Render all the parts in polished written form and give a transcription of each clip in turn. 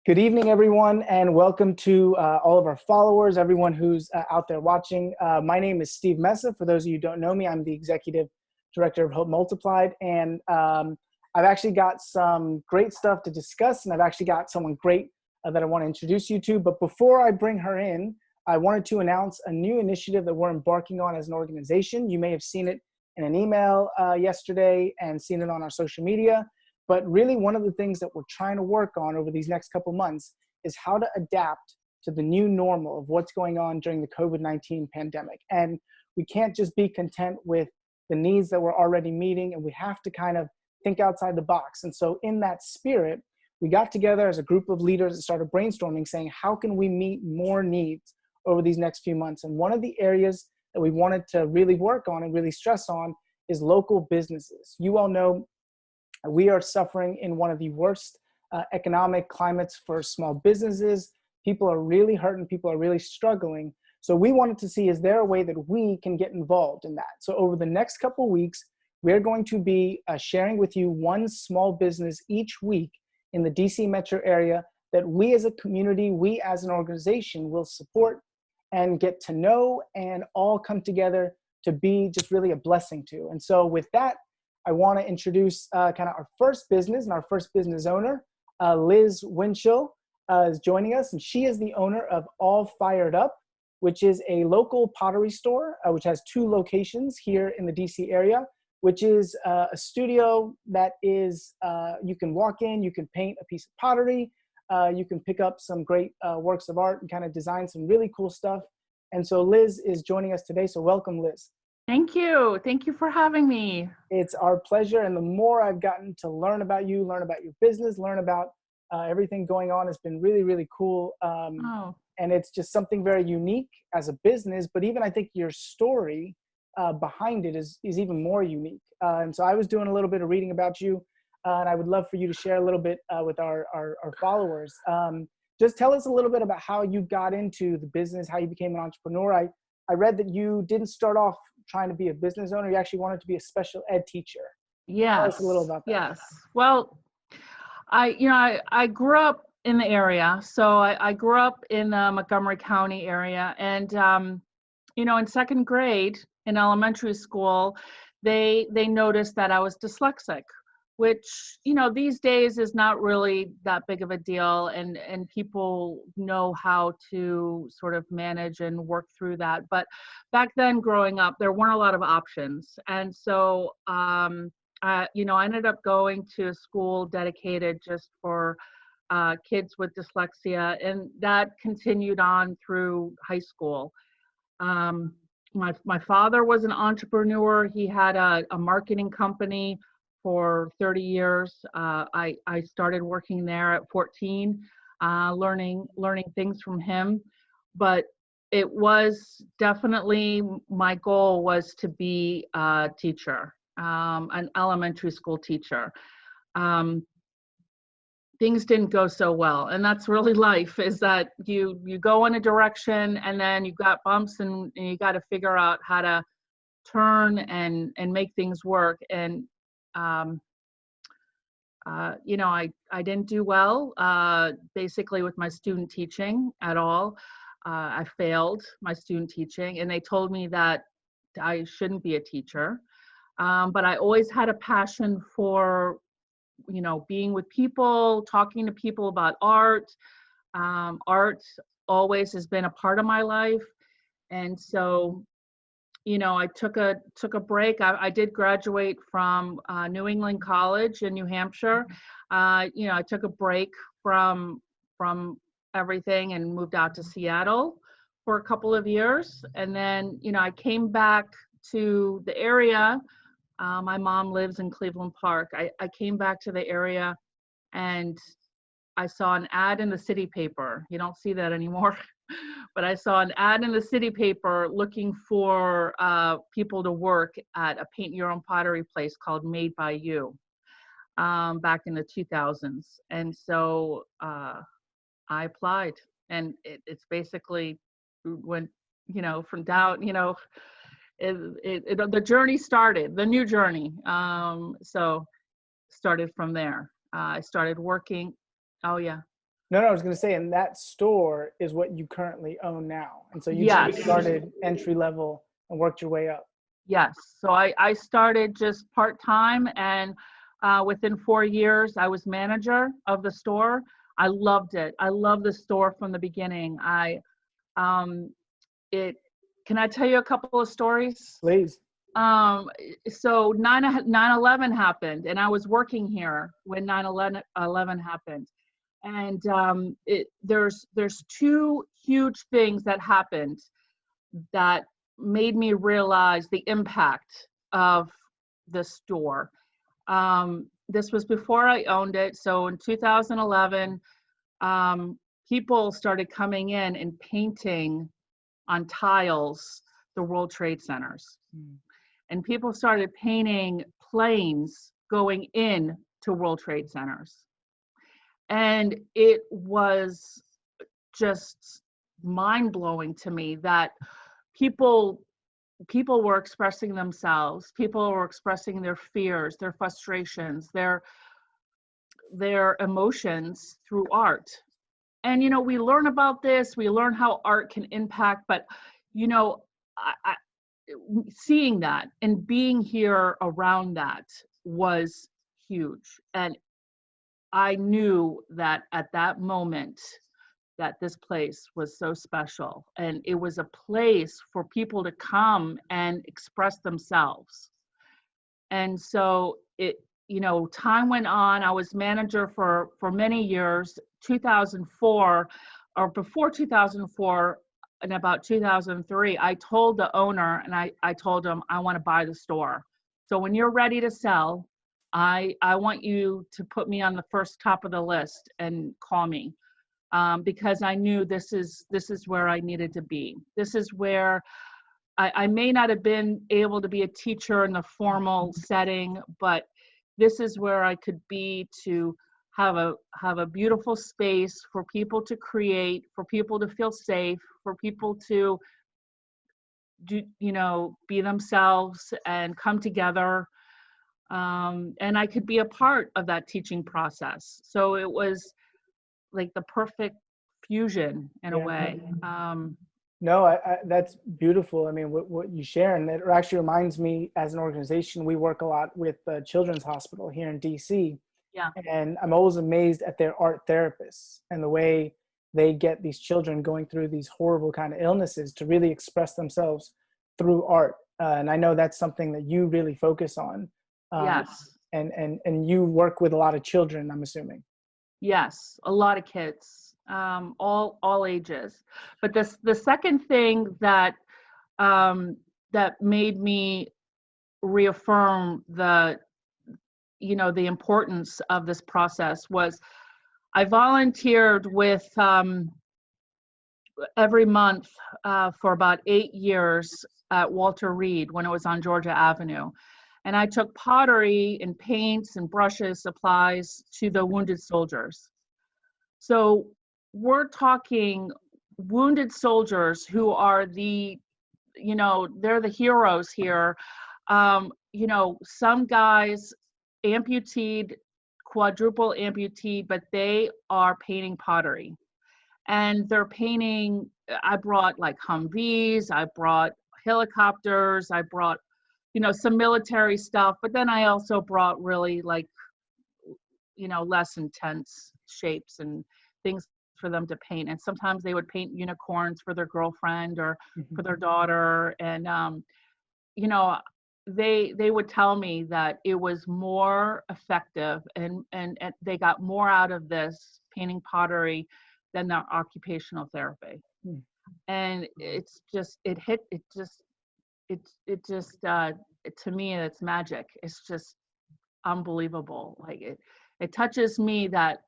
Good evening, everyone, and welcome to all of our followers, everyone who's out there watching. My name is Steve Mesa. For those of you who don't know me, I'm the Executive Director of Hope Multiplied, and I've actually got some great stuff to discuss, and I've actually got someone great that I want to introduce you to. But before I bring her in, I wanted to announce a new initiative that we're embarking on as an organization. You may have seen it in an email yesterday and seen it on our social media. But really, one of the things that we're trying to work on over these next couple months is how to adapt to the new normal of what's going on during the COVID-19 pandemic. And we can't just be content with the needs that we're already meeting, and we have to kind of think outside the box. And so in that spirit, we got together as a group of leaders and started brainstorming, saying, how can we meet more needs over these next few months? And one of the areas that we wanted to really work on and really stress on is local businesses. You all know we are suffering in one of the worst economic climates for small businesses. People are really hurting. People are really struggling. So we wanted to see, is there a way that we can get involved in that? So over the next couple of weeks, we're going to be sharing with you one small business each week in the DC metro area that we as a community, we as an organization will support and get to know and all come together to be just really a blessing to. And so with that, I want to introduce kind of our first business and our first business owner. Liz Winchell is joining us, and she is the owner of All Fired Up, which is a local pottery store, which has 2 locations here in the DC area, which is a studio that is, you can walk in, you can paint a piece of pottery, you can pick up some great works of art and kind of design some really cool stuff. And so Liz is joining us today, so welcome, Liz. Thank you. Thank you for having me. It's our pleasure. And the more I've gotten to learn about you, learn about your business, learn about everything going on, has been really, really cool. And it's just something very unique as a business, but even I think your story behind it is even more unique. And so I was doing a little bit of reading about you, and I would love for you to share a little bit with our followers. Just tell us a little bit about how you got into the business, how you became an entrepreneur. I read that you didn't start off trying to be a business owner. You actually wanted to be a special ed teacher. Yes. Tell us a little about that. Yes. Well, I grew up in the area. So I grew up in the Montgomery County area. And, in 2nd grade in elementary school, they noticed that I was dyslexic, which, these days is not really that big of a deal. And people know how to sort of manage and work through that. But back then growing up, there weren't a lot of options. And so, I ended up going to a school dedicated just for kids with dyslexia. And that continued on through high school. My father was an entrepreneur. He had a marketing company for 30 years. I started working there at 14, learning things from him. But it was definitely, my goal was to be a teacher, an elementary school teacher. Things didn't go so well. And that's really life, is that you go in a direction and then you've got bumps and you got to figure out how to turn and make things work. And I didn't do well, basically with my student teaching at all. I failed my student teaching, and they told me that I shouldn't be a teacher. But I always had a passion for, being with people, talking to people about art. Art always has been a part of my life. And so, I took a break. I did graduate from New England College in New Hampshire. I took a break from everything and moved out to Seattle for a couple of years. And then, I came back to the area. My mom lives in Cleveland Park. I came back to the area and I saw an ad in the city paper. You don't see that anymore. But I saw an ad in the city paper looking for people to work at a paint your own pottery place called Made by You back in the 2000s. And so I applied, and it's basically went, from down, the journey started, the new journey. So started from there. I started working. Oh yeah. No, I was going to say, and that store is what you currently own now. And so you just Yes. started entry level and worked your way up. Yes. So I started just part-time, and within 4 years, I was manager of the store. I loved it. I loved the store from the beginning. Um, it, can I tell you a couple of stories? Please. Um, so 9/11 happened, and I was working here when 9/11 happened. And there's two huge things that happened that made me realize the impact of the store. This was before I owned it. So in 2011, people started coming in and painting on tiles the World Trade Centers. And people started painting planes going in to World Trade Centers. And it was just mind-blowing to me that people were expressing themselves. People were expressing their fears, their frustrations, their emotions through art. And we learn about this, we learn how art can impact, but I seeing that and being here around that was huge. And I knew that at that moment that this place was so special, and it was a place for people to come and express themselves. And so time went on. I was manager for many years. 2004, or before 2004, and about 2003, I told the owner, and I told him, I want to buy the store. So when you're ready to sell, I want you to put me on the first top of the list and call me, because I knew this is where I needed to be. This is where I may not have been able to be a teacher in the formal setting, but this is where I could be, to have a beautiful space for people to create, for people to feel safe, for people to be themselves and come together. And I could be a part of that teaching process. So it was like the perfect fusion in a way. No, that's beautiful. I mean, what you share, and it actually reminds me, as an organization, we work a lot with the Children's Hospital here in DC. Yeah. And I'm always amazed at their art therapists and the way they get these children going through these horrible kind of illnesses to really express themselves through art. And I know that's something that you really focus on. Yes. And you work with a lot of children, I'm assuming. Yes, a lot of kids, all ages. But the second thing that that made me reaffirm the importance of this process was I volunteered with every month for about 8 years at Walter Reed when it was on Georgia Avenue. And I took pottery and paints and brushes, supplies to the wounded soldiers. So we're talking wounded soldiers who are they're the heroes here. Some guys amputated, quadruple amputee, but they are painting pottery. And they're painting, I brought like Humvees, I brought helicopters, I brought some military stuff, but then I also brought really less intense shapes and things for them to paint. And sometimes they would paint unicorns for their girlfriend or for their daughter. And, they would tell me that it was more effective and they got more out of this painting pottery than their occupational therapy. And it's just, to me, it's magic. It's just unbelievable. Like it touches me that,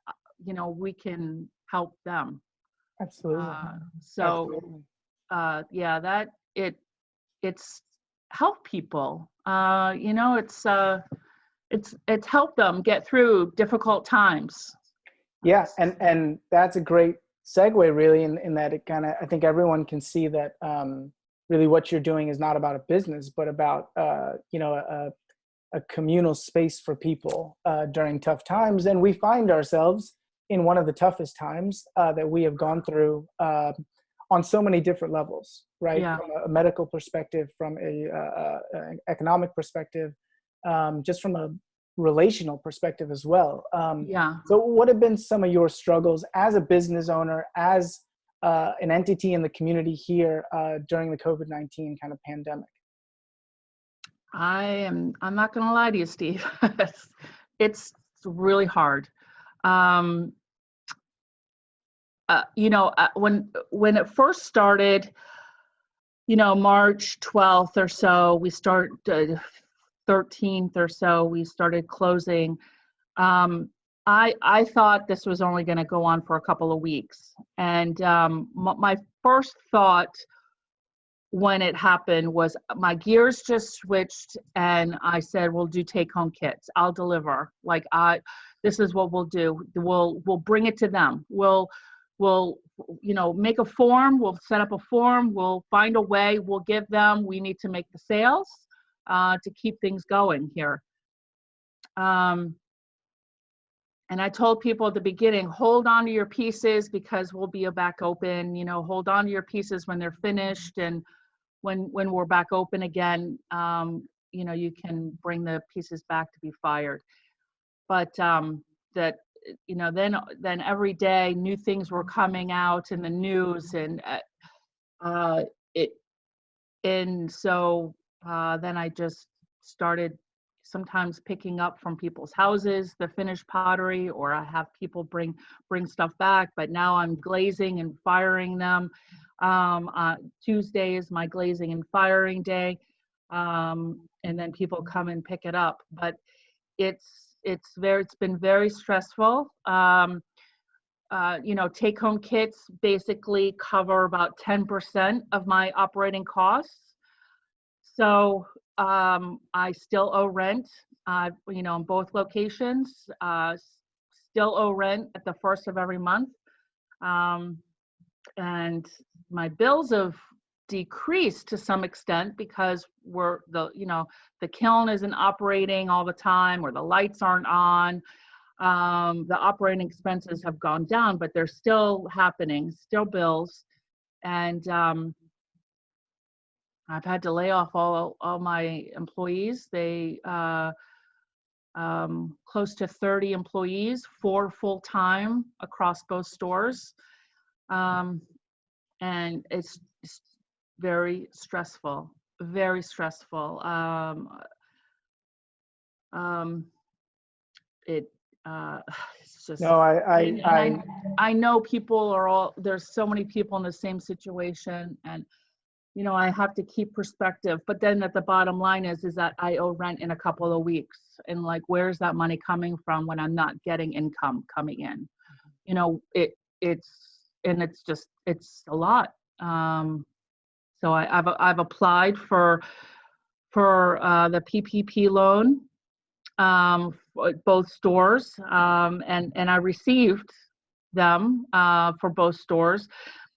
we can help them. Absolutely. So, yeah, that it's helped people. It's helped them get through difficult times. Yeah, and that's a great segue, really, in that it kind of, I think everyone can see that really what you're doing is not about a business, but about a communal space for people during tough times. And we find ourselves in one of the toughest times that we have gone through on so many different levels, right? Yeah. From a medical perspective, from an economic perspective, just from a relational perspective as well. Yeah. So what have been some of your struggles as a business owner, as an entity in the community here during the COVID-19 kind of pandemic? I'm not going to lie to you, Steve. It's really hard. Um, when it first started, March 12th or so, we start 13th or so, we started closing. I thought this was only going to go on for a couple of weeks, and my first thought when it happened was my gears just switched, and I said, we'll do take-home kits. I'll deliver. This is what we'll do. We'll bring it to them. We'll make a form. We'll set up a form. We'll find a way. We'll give them. We need to make the sales to keep things going here. And I told people at the beginning, hold on to your pieces because we'll be back open. Hold on to your pieces when they're finished, and when we're back open again, you can bring the pieces back to be fired. But then every day new things were coming out in the news, and so then I just started sometimes picking up from people's houses the finished pottery, or I have people bring stuff back. But now I'm glazing and firing them. Tuesday is my glazing and firing day, and then people come and pick it up. But it's been very stressful. Take-home kits basically cover about 10% of my operating costs. So I still owe rent, in both locations. Still owe rent at the first of every month. And my bills have decreased to some extent because the kiln isn't operating all the time, or the lights aren't on. The operating expenses have gone down, but they're still happening, still bills. And I've had to lay off all my employees. They close to 30 employees, 4 full-time across both stores. And it's very stressful, very stressful. It's just, No, I know people there's so many people in the same situation, and I have to keep perspective. But then at the bottom line is that I owe rent in a couple of weeks, and where's that money coming from when I'm not getting income coming in? It's a lot. So I've applied for the PPP loan for both stores, and I received them for both stores,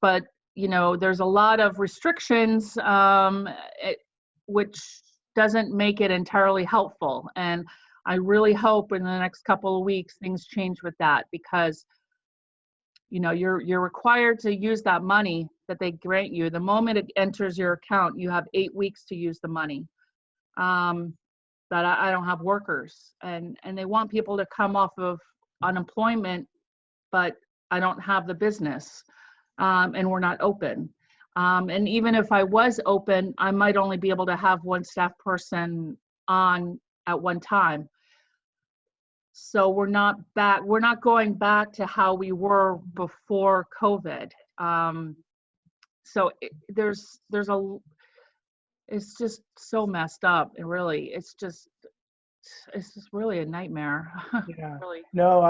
but there's a lot of restrictions, which doesn't make it entirely helpful. And I really hope in the next couple of weeks things change with that, because you're required to use that money that they grant you. The moment it enters your account, you have 8 weeks to use the money. But I don't have workers, and they want people to come off of unemployment, but I don't have the business, and we're not open. And even if I was open, I might only be able to have one staff person on at one time. So we're not going back to how we were before COVID. So it's just so messed up. It's just really a nightmare. Yeah. Really. No,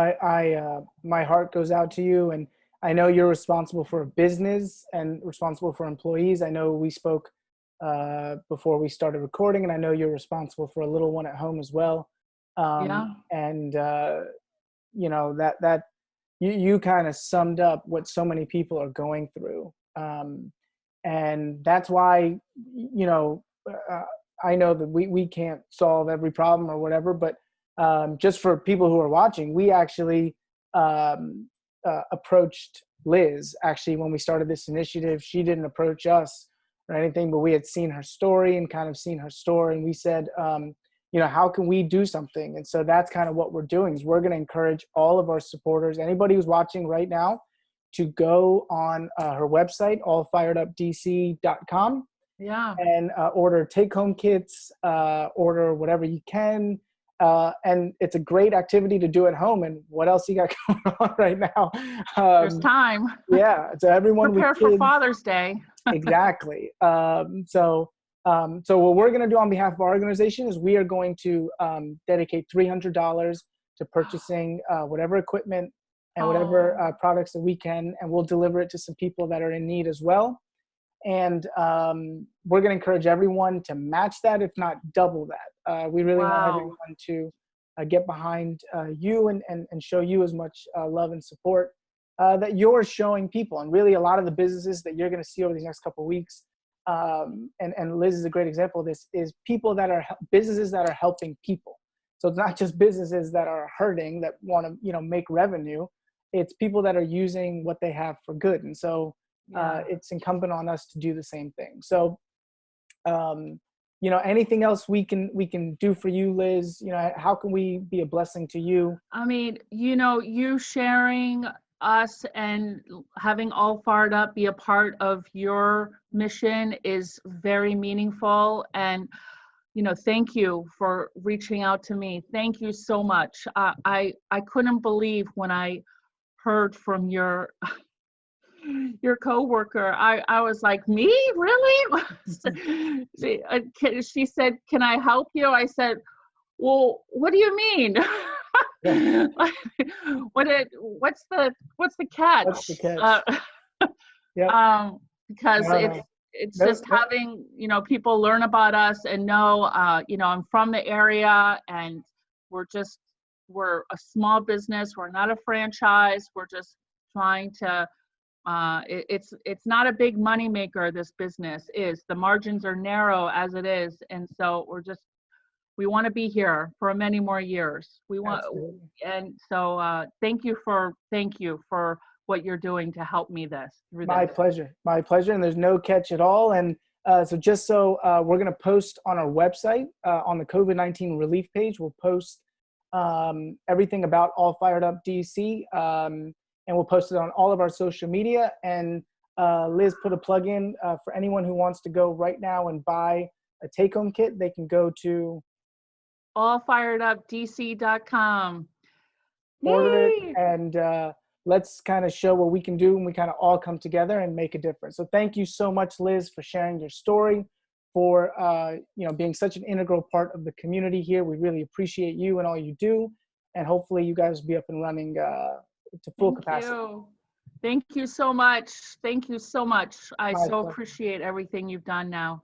my heart goes out to you, and I know you're responsible for a business and responsible for employees. I know we spoke before we started recording, and I know you're responsible for a little one at home as well. Yeah. And that you kind of summed up what so many people are going through. And that's why, I know that we can't solve every problem or whatever, but just for people who are watching, we actually approached Liz. Actually, when we started this initiative, she didn't approach us or anything, but we had seen her story and kind of seen her story, and we said, how can we do something? And so that's kind of what we're doing, is we're going to encourage all of our supporters, anybody who's watching right now, to go on her website, allfiredupdc.com, Yeah. and order take-home kits, order whatever you can. And it's a great activity to do at home. And what else you got going on right now? There's time. Yeah, so everyone with Prepare kids, for Father's Day. exactly. So what we're going to do on behalf of our organization is we are going to dedicate $300 to purchasing whatever equipment and whatever products that we can, and we'll deliver it to some people that are in need as well. And we're going to encourage everyone to match that, if not double that. We really want everyone to get behind you and show you as much love and support that you're showing people. And really, a lot of the businesses that you're going to see over these next couple of weeks, and Liz is a great example of this, is businesses that are helping people. So it's not just businesses that are hurting, that want to make revenue. It's people that are using what they have for good. And so it's incumbent on us to do the same thing. So, anything else we can do for you, Liz? How can we be a blessing to you? I mean, you sharing us and having All Fired Up be a part of your mission is very meaningful. And, thank you for reaching out to me. Thank you so much. I couldn't believe when I heard from your coworker. I was like, me? Really? She said, can I help you? I said, well, what do you mean? What's the catch? What's the catch? Because it's just having, people learn about us and know, I'm from the area, and we're a small business. We're not a franchise. We're just trying to, it's not a big money maker. This business is, the margins are narrow as it is. And so we want to be here for many more years. Absolutely. And so thank you for what you're doing to help me through this. My pleasure. And there's no catch at all. And so we're going to post on our website, on the COVID-19 relief page, we'll post everything about All Fired Up DC, and we'll post it on all of our social media. And Liz put a plug in for anyone who wants to go right now and buy a take-home kit. They can go to allfiredupdc.com. Order it, and let's kind of show what we can do, and we kind of all come together and make a difference. So thank you so much, Liz, for sharing your story, for being such an integral part of the community here. We really appreciate you and all you do, and hopefully you guys will be up and running to full capacity. Thank you so much. I so appreciate everything you've done now.